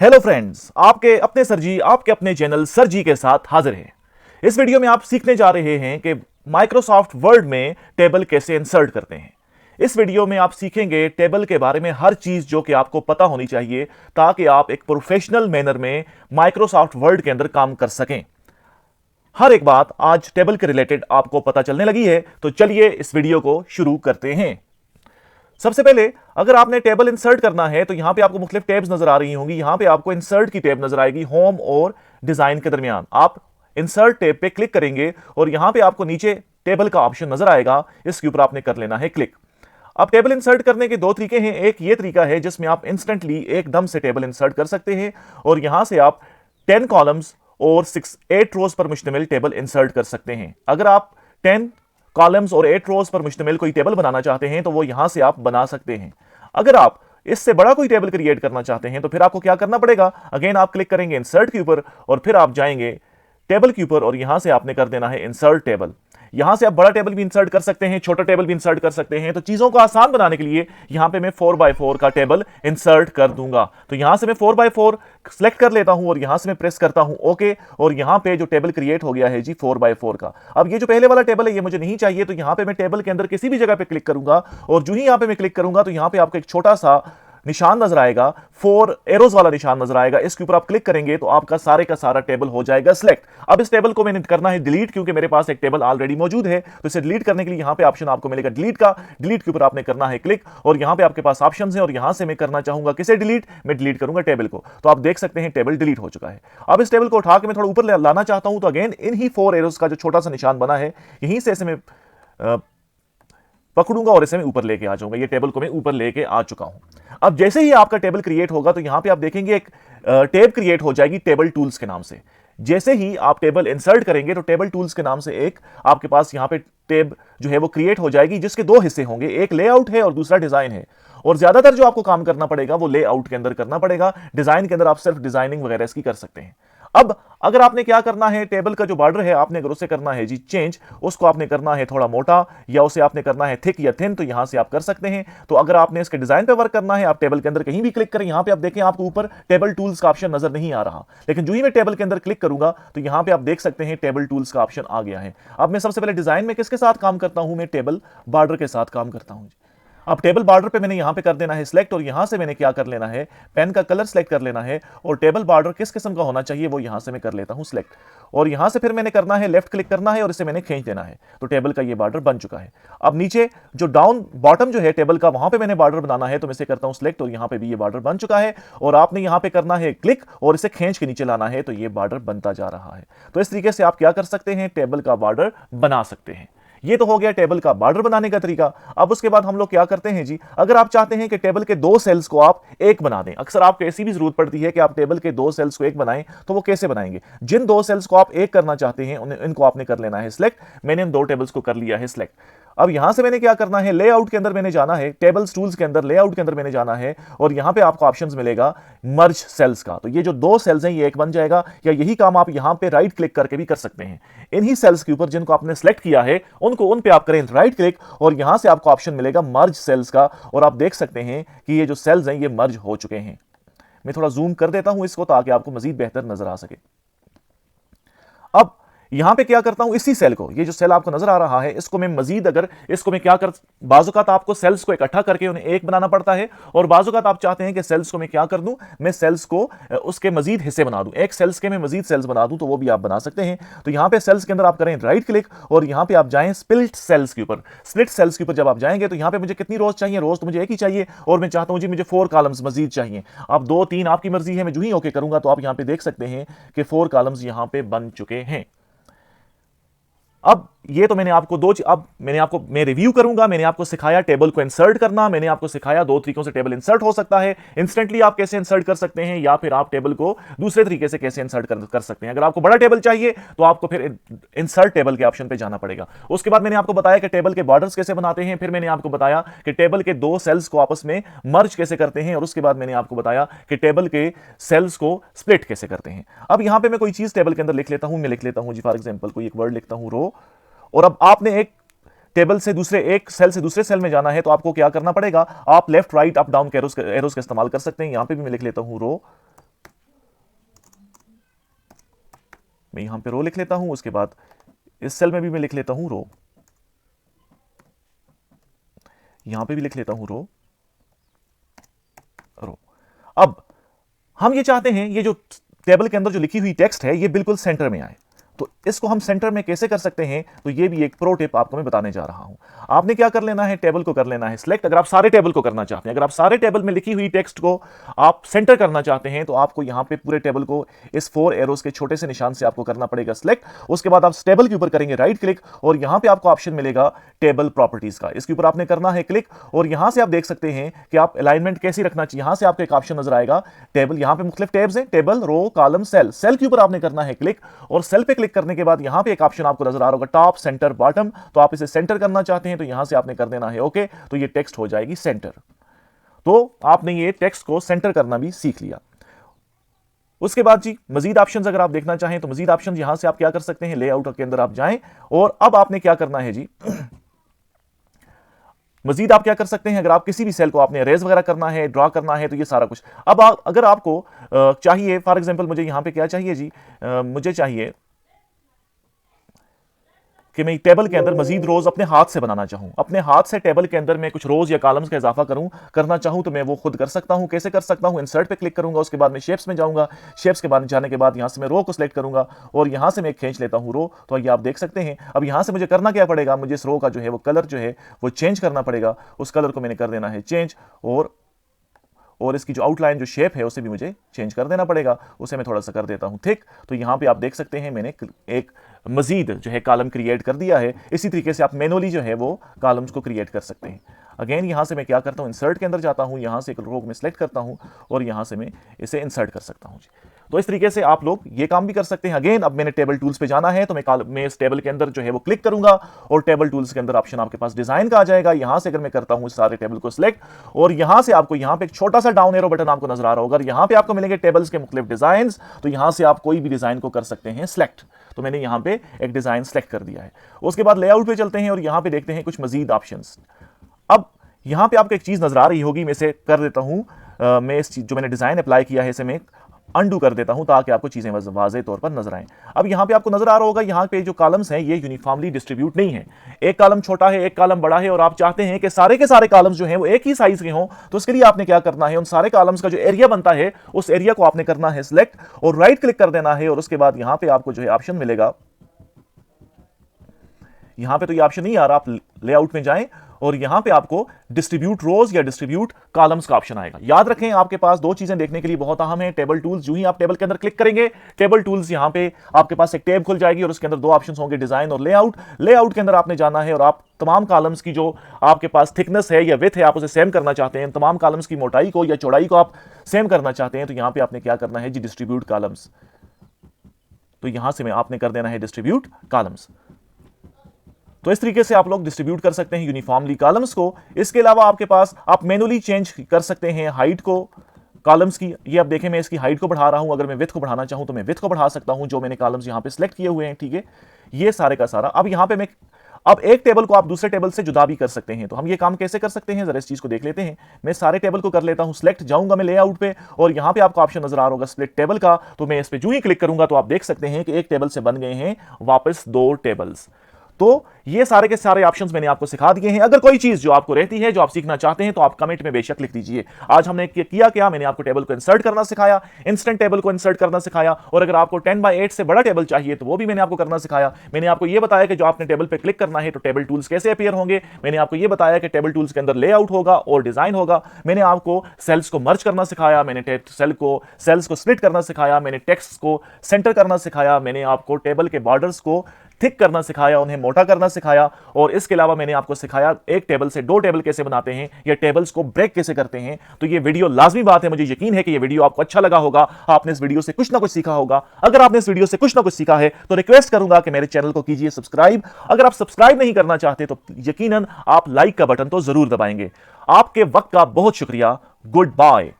Hello friends, आपके अपने sir जी आपके अपने चैनल सर जी के साथ हाजिर हैं। इस वीडियो में आप सीखने जा रहे हैं कि माइक्रोसॉफ्ट वर्ड में टेबल कैसे इंसर्ट करते हैं। इस वीडियो में आप सीखेंगे टेबल के बारे में हर चीज जो कि आपको पता होनी चाहिए ताकि आप एक प्रोफेशनल मैनर में माइक्रोसॉफ्ट वर्ड के अंदर काम कर सकें। हर एक बात आज टेबल के रिलेटेड आपको पता चलने लगी है, तो चलिए इस वीडियो को शुरू करते हैं। सबसे पहले अगर आपने टेबल इंसर्ट करना है तो यहां पे आपको मुख्तलिफ टैब्स नजर आ रही होंगी। यहां पे आपको इंसर्ट की टैब नजर आएगी, होम और डिजाइन के दरमियान। आप इंसर्ट टैब पे क्लिक करेंगे और यहां पे आपको नीचे टेबल का ऑप्शन नजर आएगा, इसके ऊपर आपने कर लेना है क्लिक। अब टेबल इंसर्ट करने के दो तरीके हैं। एक ये तरीका है जिसमें आप इंस्टेंटली एकदम से टेबल इंसर्ट कर सकते हैं और यहां से आप 10 कॉलम्स और 8 रोज पर मुश्तमिल टेबल इंसर्ट कर सकते हैं। अगर आप 10 कॉलम्स और 8 रोज पर मुश्तमिल कोई टेबल बनाना चाहते हैं तो वो यहां से आप बना सकते हैं। अगर आप इससे बड़ा कोई टेबल क्रिएट करना चाहते हैं तो फिर आपको क्या करना पड़ेगा, अगेन आप क्लिक करेंगे इंसर्ट के ऊपर और फिर आप जाएंगे टेबल के ऊपर और यहां से आपने कर देना है इंसर्ट टेबल। यहां से आप बड़ा टेबल भी इंसर्ट कर सकते हैं, छोटा टेबल भी इंसर्ट कर सकते हैं। तो चीजों को आसान बनाने के लिए यहां पे मैं 4x4 का टेबल इंसर्ट कर दूंगा। तो यहां से मैं 4x4 सेलेक्ट कर लेता हूं और यहां से मैं प्रेस करता हूं ओके, और यहां पे जो टेबल क्रिएट हो गया है जी 4x4 का। अब ये जो पहले वाला टेबल है ये मुझे नहीं चाहिए, तो यहां पे मैं टेबल के अंदर किसी भी जगह पे क्लिक करूंगा और जो ही यहां पे मैं क्लिक करूंगा तो यहां पे आपको एक छोटा सा निशान नजर आएगा, 4 एरोज वाला निशान नजर आएगा। इसके ऊपर आप क्लिक करेंगे तो आपका सारे का सारा टेबल हो जाएगा सिलेक्ट। अब इस टेबल को मैंने करना है डिलीट, क्योंकि मेरे पास एक टेबल ऑलरेडी मौजूद है। तो इसे डिलीट करने के लिए यहां पे ऑप्शन आपको मिलेगा डिलीट का। डिलीट के ऊपर आपने करना है क्लिक और यहां पे आपके पास ऑप्शंस हैं और यहां से मैं करना चाहूंगा किसे डिलीट, मैं डिलीट करूंगा टेबल को। तो आप देख सकते हैं टेबल डिलीट हो चुका है। अब इस टेबल को उठा के मैं थोड़ा ऊपर लाना चाहता हूं तो अगेन इन ही 4 एरोज का जो छोटा सा निशान बना है यहीं से इसे मैं पकड़ूंगा और इसे मैं ऊपर लेके आ जाऊंगा। ये टेबल को मैं ऊपर लेके आ चुका हूं। अब जैसे ही आपका टेबल क्रिएट होगा तो यहां पे आप देखेंगे एक टैब क्रिएट हो जाएगी टेबल टूल्स के नाम से। जैसे ही आप टेबल इंसर्ट करेंगे तो टेबल टूल्स के नाम से एक आपके पास यहां पे टैब जो है वो क्रिएट हो जाएगी, जिसके दो हिस्से होंगे, एक लेआउट है और दूसरा डिजाइन है। और ज्यादातर जो आपको काम करना पड़ेगा वो लेआउट के अंदर करना पड़ेगा, डिजाइन के अंदर आप सिर्फ डिजाइनिंग वगैरह इसकी कर सकते हैं। अब अगर आपने क्या करना है, टेबल का जो बॉर्डर है आपने अगर उसे करना है जी चेंज, उसको आपने करना है थोड़ा मोटा या उसे आपने करना है थिक या थिन, तो यहां से आप कर सकते हैं। तो अगर आपने इसके डिजाइन पे वर्क करना है आप टेबल के अंदर कहीं भी क्लिक करें, यहां पे आप देखें आपको ऊपर टेबल टूल्स का ऑप्शन नजर नहीं आ रहा, लेकिन जो ही मैं टेबल के अंदर क्लिक करूंगा तो यहां पे आप देख सकते हैं टेबल टूल्स का ऑप्शन आ गया है। अब मैं सबसे पहले डिजाइन में किसके साथ काम करता हूं, मैं टेबल बॉर्डर के साथ काम करता हूं। अब टेबल बॉर्डर पे मैंने यहां पे कर देना है सिलेक्ट और यहां से मैंने क्या कर लेना है, पेन का कलर सिलेक्ट कर लेना है और टेबल बॉर्डर किस किस्म का होना चाहिए वो यहां से मैं कर लेता हूं सिलेक्ट। और यहां से फिर मैंने करना है लेफ्ट क्लिक करना है और इसे मैंने खींच देना है, तो टेबल का ये बॉर्डर बन चुका है। अब नीचे जो डाउन बॉटम जो है टेबल का वहां पे मैंने बॉर्डर बनाना है, तो मैं इसे करता हूं सिलेक्ट और यहां पे भी ये बॉर्डर बन चुका है। और आपने यहां पे करना है क्लिक और इसे खींच के नीचे लाना है, तो ये बॉर्डर बनता जा रहा है। तो इस तरीके से आप क्या कर सकते हैं, टेबल का बॉर्डर बना सकते हैं। ये तो हो गया टेबल का बॉर्डर बनाने का तरीका। अब उसके बाद हम लोग क्या करते हैं जी, अगर आप चाहते हैं कि टेबल के दो सेल्स को आप एक बना दें, अक्सर आपको ऐसी भी जरूरत पड़ती है कि आप टेबल के दो सेल्स को एक बनाएं, तो वो कैसे बनाएंगे। जिन दो सेल्स को आप एक करना चाहते हैं इनको आपने कर लेना है सिलेक्ट। मैंने इन दो टेबल्स को कर लिया है सिलेक्ट। अब यहां से मैंने क्या करना है, लेआउट के अंदर मैंने जाना है, टेबल्स टूल्स के अंदर लेआउट के अंदर मैंने जाना है और यहां पे आपको ऑप्शंस मिलेगा मर्ज सेल्स का। तो ये जो दो सेल्स हैं ये एक बन जाएगा, या यही काम आप यहां पे राइट क्लिक करके भी कर सकते हैं। इन्हीं सेल्स के ऊपर जिनको आपने सेलेक्ट किया है उन पे आप करें राइट क्लिक और यहां से आपको ऑप्शन मिलेगा मर्ज सेल्स का और आप देख सकते हैं कि ये जो सेल्स हैं ये मर्ज हो चुके हैं। मैं थोड़ा जूम कर देता हूं इसको ताकि आपको मजीद बेहतर नजर आ सके। अब यहां पे क्या करता हूं, इसी सेल को, ये जो सेल आपको नजर आ रहा है इसको मैं मजीद अगर इसको मैं क्या कर, बाजुकात आपको सेल्स को इकट्ठा करके उन्हें एक बनाना पड़ता है और बाजुकात आप चाहते हैं कि सेल्स को मैं क्या कर दूं, मैं सेल्स को उसके मजीद हिस्से बना दूं, एक सेल्स के मैं मजीद सेल्स बना दूं, तो वो भी आप बना सकते हैं। तो यहां पे सेल्स के अंदर आप करें राइट क्लिक और यहां पे आप जाएं स्प्लिट सेल्स के ऊपर। स्प्लिट सेल्स के ऊपर जब आप जाएंगे तो यहां पे मुझे कितनी रोज चाहिए, रोज तो मुझे एक ही चाहिए और मैं चाहता हूं जी मुझे 4 कॉलम्स मजीद चाहिए। अब 2 3 आपकी मर्जी है, मैं जो ही ओके करूंगा तो आप यहां पे देख सकते हैं कि 4 कॉलम्स यहां पे बन चुके हैं। अब ये तो मैंने आपको अब मैं रिव्यू करूंगा। मैंने आपको सिखाया टेबल को इंसर्ट करना, मैंने आपको सिखाया दो तरीकों से टेबल इंसर्ट हो सकता है, इंस्टेंटली आप कैसे इंसर्ट कर सकते हैं या फिर आप टेबल को दूसरे तरीके से कैसे इंसर्ट कर सकते हैं। अगर आपको बड़ा टेबल चाहिए तो आपको फिर इंसर्ट टेबल के ऑप्शन पे जाना पड़ेगा। उसके बाद मैंने आपको बताया कि टेबल के बॉर्डर्स कैसे बनाते हैं, फिर मैंने आपको बताया कि टेबल के दो सेल्स को आपस में मर्ज कैसे करते हैं और उसके बाद मैंने आपको बताया कि टेबल के सेल्स को स्प्लिट कैसे करते हैं। अब यहां पे मैं कोई चीज टेबल के अंदर लिख लेता हूं, मैं लिख लेता हूं जी फॉर एग्जांपल कोई एक वर्ड लिखता हूं रो, और अब आपने एक टेबल से दूसरे एक सेल से दूसरे सेल में जाना है तो आपको क्या करना पड़ेगा, आप लेफ्ट राइट अप डाउन के एरोज का इस्तेमाल कर सकते हैं। यहां पे भी मैं लिख लेता हूं रो मैं यहां पे रो लिख लेता हूं, उसके बाद इस सेल में भी मैं लिख लेता हूं रो, यहां पे भी लिख लेता हूं रो। अब हम ये चाहते हैं ये जो टेबल के अंदर जो लिखी हुई टेक्स्ट है ये बिल्कुल सेंटर में आए, तो इसको हम सेंटर में कैसे कर सकते हैं, तो ये भी एक प्रो टिप आपको मैं बताने जा रहा हूं। आपने क्या कर लेना है, टेबल को कर लेना है सिलेक्ट। अगर आप सारे टेबल को करना चाहते हैं, अगर आप सारे टेबल में लिखी हुई टेक्स्ट को आप सेंटर करना चाहते हैं, तो आपको यहां पे पूरे टेबल को इस 4 एरोस के छोटे से निशान से आपको करना पड़ेगा सिलेक्ट। उसके बाद आप टेबल के ऊपर करेंगे राइट क्लिक और यहां पे आपको ऑप्शन मिलेगा टेबल प्रॉपर्टीज का, इसके ऊपर आपने करना है क्लिक और यहां से आप देख सकते हैं कि आप अलाइनमेंट कैसी रखना चाहिए। यहां से आपको एक ऑप्शन नजर आएगा टेबल, यहां पे मुख्तलिफ टैब्स हैं, टेबल, रो, कॉलम, सेल। सेल के ऊपर आपने करना है क्लिक और सेल पे क्लिक करने के बाद यहां पे एक ऑप्शन आपको नजर आ रहा होगा टॉप, सेंटर, बॉटम। तो आप इसे सेंटर करना चाहते हैं तो यहां से आपने कर देना है ओके, तो ये टेक्स्ट हो जाएगी सेंटर। तो आपने ये टेक्स्ट को सेंटर करना भी सीख लिया। उसके बाद जी मजीद ऑप्शंस अगर आप देखना चाहें तो मजीद ऑप्शंस यहां से आप क्या कर सकते हैं, लेआउट के अंदर आप जाएं और अब आपने क्या करना है जी मजीद आप क्या कर सकते हैं, अगर आप किसी भी सेल को आपने रेज वगैरह करना है, ड्रॉ करना है, तो ये सारा कुछ। अब अगर आपको चाहिए, फॉर एग्जांपल मुझे यहां पे क्या चाहिए जी, मुझे चाहिए कि मैं टेबल के अंदर मजीद रोज अपने हाथ से बनाना चाहूं, अपने हाथ से टेबल के अंदर मैं कुछ रोज या कॉलम्स का इजाफा करना चाहूं, तो मैं वो खुद कर सकता हूं। कैसे कर सकता हूं, इंसर्ट पे क्लिक करूंगा, उसके बाद मैं शेप्स में जाऊंगा, शेप्स के बाद जाने के बाद यहां से मैं रो को सिलेक्ट करूंगा और यहां से मैं खींच लेता हूं रो। तो ये आप देख सकते हैं। अब यहां से मुझे करना क्या पड़ेगा, मुझे इस रो का जो है वो कलर जो है वो चेंज करना पड़ेगा। उस कलर को मैंने कर देना है चेंज और इसकी जो आउटलाइन जो शेप है उसे भी मुझे चेंज कर देना पड़ेगा, उसे मैं थोड़ा सा कर देता हूं थिक। तो यहां पे आप देख सकते हैं मैंने एक मजीद जो है कॉलम क्रिएट कर दिया है। इसी तरीके से आप मैनुअली जो है वो कॉलम्स को क्रिएट कर सकते हैं। अगेन यहां से मैं क्या करता हूं, इंसर्ट के अंदर जाता हूं, यहां से एक रो में सेलेक्ट करता हूं और यहां से मैं इसे इंसर्ट कर सकता हूं। तो इस तरीके से आप लोग ये काम भी कर सकते हैं। अगेन अब मैंने टेबल टूल्स पे जाना है तो मैं इस टेबल के अंदर जो है वो क्लिक करूंगा और टेबल टूल्स के अंदर ऑप्शन आपके पास डिजाइन का आ जाएगा। यहां से अगर मैं करता हूं इस सारे टेबल को सिलेक्ट और यहां से आपको यहां पे एक छोटा सा डाउन एरो बटन आपको नजर आ रहा होगा, यहां पे आपको मिलेंगे टेबल्स के मुख्तलिफ डिजाइन। तो यहां से आप कोई भी डिजाइन को कर सकते हैं सिलेक्ट। तो मैंने यहां पे एक डिजाइन सेलेक्ट कर दिया है। उसके बाद लेआउट पे चलते हैं और यहां पे देखते हैं कुछ मजीद ऑप्शंस। अब यहां पे आपको एक चीज नजर आ रही होगी, मैं इसे कर देता हूं, मैं इस चीज जो मैंने डिजाइन अप्लाई किया है इसे मैं अंडू कर देता हूं ताकि आपको चीजें वाज़ेह तौर पर नजर आएं। अब यहां पे आपको नजर आ रहा होगा यहां पे जो कॉलम्स हैं ये यूनिफॉर्मली डिस्ट्रीब्यूट नहीं है, एक कॉलम छोटा है, एक कॉलम बड़ा है और आप चाहते हैं कि सारे के सारे कॉलम्स जो हैं वो एक ही साइज के हों। तो इसके लिए आपने क्या करना है, उन सारे कॉलम्स का जो एरिया बनता है उस एरिया को आपने करना है सिलेक्ट और राइट क्लिक कर देना है और उसके बाद यहां पे आपको जो है ऑप्शन मिलेगा, यहां पे तो ये ऑप्शन नहीं आ रहा, आप लेआउट में जाएं और यहां पे आपको डिस्ट्रीब्यूट रोज या डिस्ट्रीब्यूट कॉलम्स का ऑप्शन आएगा। याद रखें आपके पास दो चीजें देखने के लिए बहुत अहम है, टेबल टूल्स। जो ही आप टेबल के अंदर क्लिक करेंगे टेबल टूल्स यहां पे आपके पास एक टैब खुल जाएगी और उसके अंदर दो ऑप्शंस होंगे, डिजाइन और लेआउट। लेआउट के अंदर आपने जाना है और आप तमाम कॉलम्स की जो आपके पास थिकनेस है या विड्थ है आप उसे सेम करना चाहते हैं, तमाम कॉलम्स की मोटाई को या चौड़ाई को आप सेम करना चाहते हैं, तो यहां पे आपने क्या करना है जी डिस्ट्रीब्यूट कॉलम्स। तो यहां से आपने कर देना है डिस्ट्रीब्यूट कॉलम्स। तो इस तरीके से आप लोग डिस्ट्रीब्यूट कर सकते हैं यूनिफॉर्मली कॉलम्स को। इसके अलावा आपके पास आप मैनुअली चेंज कर सकते हैं हाइट को कॉलम्स की। ये आप देखें मैं इसकी हाइट को बढ़ा रहा हूं, अगर मैं विड्थ को बढ़ाना चाहूं तो मैं विड्थ को बढ़ा सकता हूं, जो मैंने कॉलम्स यहां पे सिलेक्ट किए हुए हैं। ठीक है, ये सारे का सारा। अब यहां पे मैं अब एक टेबल को आप दूसरे टेबल से जुदा भी कर सकते हैं। तो हम ये काम कैसे कर सकते हैं, जरा इस चीज को देख लेते हैं। मैं सारे टेबल को कर लेता हूं सिलेक्ट, जाऊंगा मैं लेआउट पे और यहां पे आपको ऑप्शन नजर आ रहा होगा स्प्लिट टेबल का। तो मैं इस पे जो ही क्लिक करूंगा तो आप देख सकते हैं कि एक टेबल से बन गए हैं वापस दो टेबल्स। तो ये सारे के सारे ऑप्शंस मैंने आपको सिखा दिए हैं। अगर कोई चीज जो आपको रहती है, जो आप सीखना चाहते हैं, तो आप कमेंट में बेशक लिख दीजिए। आज हमने किया क्या, मैंने आपको टेबल को इंसर्ट करना सिखाया, इंस्टेंट टेबल को इंसर्ट करना सिखाया, और अगर आपको 10x8 से बड़ा टेबल चाहिए तो वो भी मैंने आपको करना सिखाया। मैंने आपको ये बताया कि जो आपने टेबल पे क्लिक करना है तो टेबल टूल्स कैसे अपीयर होंगे। मैंने आपको ये बताया कि टेबल टूल्स के अंदर लेआउट होगा और डिजाइन होगा। मैंने आपको सेल्स को मर्ज करना सिखाया, मैंने सेल्स को स्प्लिट करना सिखाया, मैंने टेक्स्ट को सेंटर करना सिखाया, मैंने आपको टेबल के बॉर्डर्स को थिक करना सिखाया, उन्हें मोटा करना सिखाया, और इसके अलावा मैंने आपको सिखाया एक टेबल से दो टेबल कैसे बनाते हैं या टेबल्स को ब्रेक कैसे करते हैं। तो ये वीडियो लाजमी बात है, मुझे यकीन है कि ये वीडियो आपको अच्छा लगा होगा, आपने इस वीडियो से कुछ ना कुछ सीखा होगा। अगर आपने इस वीडियो से कुछ ना कुछ सीखा है तो रिक्वेस्ट करूंगा कि मेरे चैनल को कीजिए सब्सक्राइब। अगर आप सब्सक्राइब नहीं करना चाहते तो यकीनन आप लाइक का बटन तो जरूर दबाएंगे। आपके वक्त का बहुत शुक्रिया। Good bye.